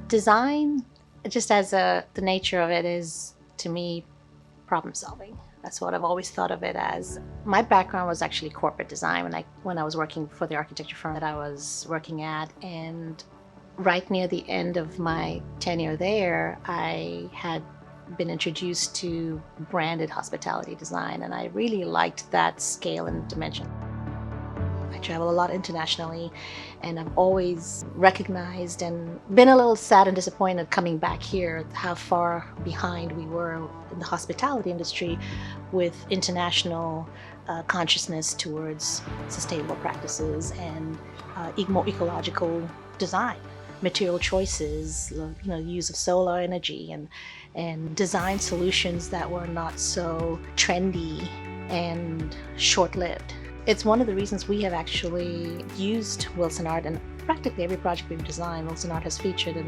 Design, just the nature of it is, to me, problem solving. That's what I've always thought of it as. My background was actually corporate design when I was working for the architecture firm that I was working at, and right near the end of my tenure there, I had been introduced to branded hospitality design, and I really liked that scale and dimension. I travel a lot internationally, and I've always recognized and been a little sad and disappointed coming back here how far behind we were in the hospitality industry with international consciousness towards sustainable practices and more ecological design, material choices, use of solar energy, and design solutions that were not so trendy and short-lived. It's one of the reasons we have actually used Wilson Art, and practically every project we've designed, Wilson Art has featured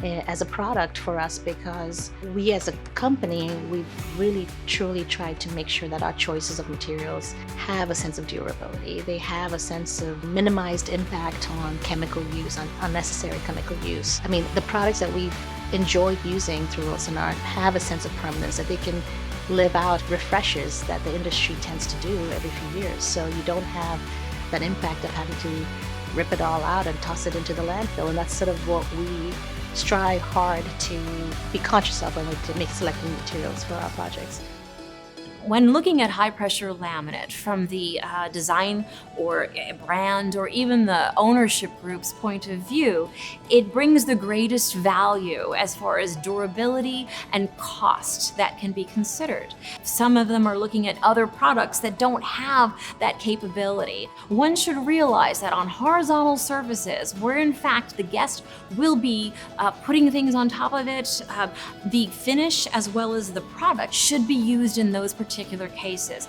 as a product for us, because we as a company, we've really truly tried to make sure that our choices of materials have a sense of durability. They have a sense of minimized impact on chemical use, on unnecessary chemical use. I mean, the products that we've enjoyed using through Wilson Art have a sense of permanence, that they can live out refreshes that the industry tends to do every few years. So you don't have that impact of having to rip it all out and toss it into the landfill. And that's sort of what we strive hard to be conscious of when we make selecting materials for our projects. When looking at high-pressure laminate from the design or brand or even the ownership group's point of view, it brings the greatest value as far as durability and cost that can be considered. Some of them are looking at other products that don't have that capability. One should realize that on horizontal surfaces, where in fact the guest will be putting things on top of it, the finish as well as the product should be used in those particular cases.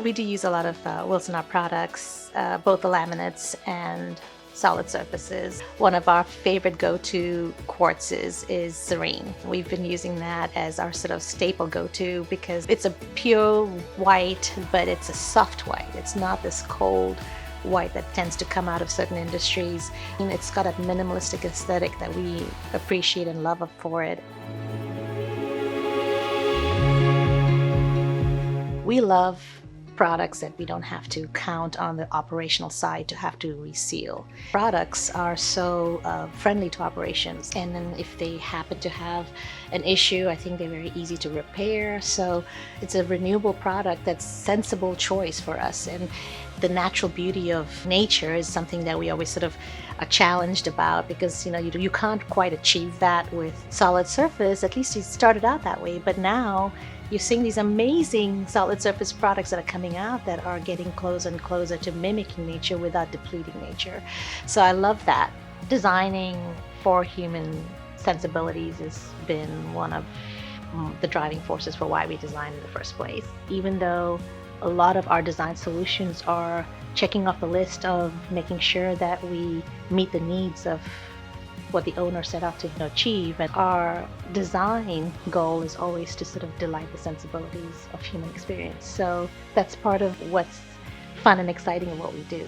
We do use a lot of Wilson Art products, both the laminates and solid surfaces. One of our favorite go-to quartzes is Serene. We've been using that as our sort of staple go-to because it's a pure white, but it's a soft white. It's not this cold white that tends to come out of certain industries. And it's got a minimalistic aesthetic that we appreciate and love for it. We love products that we don't have to count on the operational side to have to reseal. Products are so friendly to operations, and then if they happen to have an issue, I think they're very easy to repair. So it's a renewable product that's a sensible choice for us. And the natural beauty of nature is something that we always sort of are challenged about, because you can't quite achieve that with solid surface. At least it started out that way, but now you're seeing these amazing solid surface products that are coming out that are getting closer and closer to mimicking nature without depleting nature. So I love that. Designing for human sensibilities has been one of the driving forces for why we design in the first place. Even though a lot of our design solutions are checking off the list of making sure that we meet the needs of what the owner set out to achieve, and our design goal is always to sort of delight the sensibilities of human experience. So that's part of what's fun and exciting in what we do.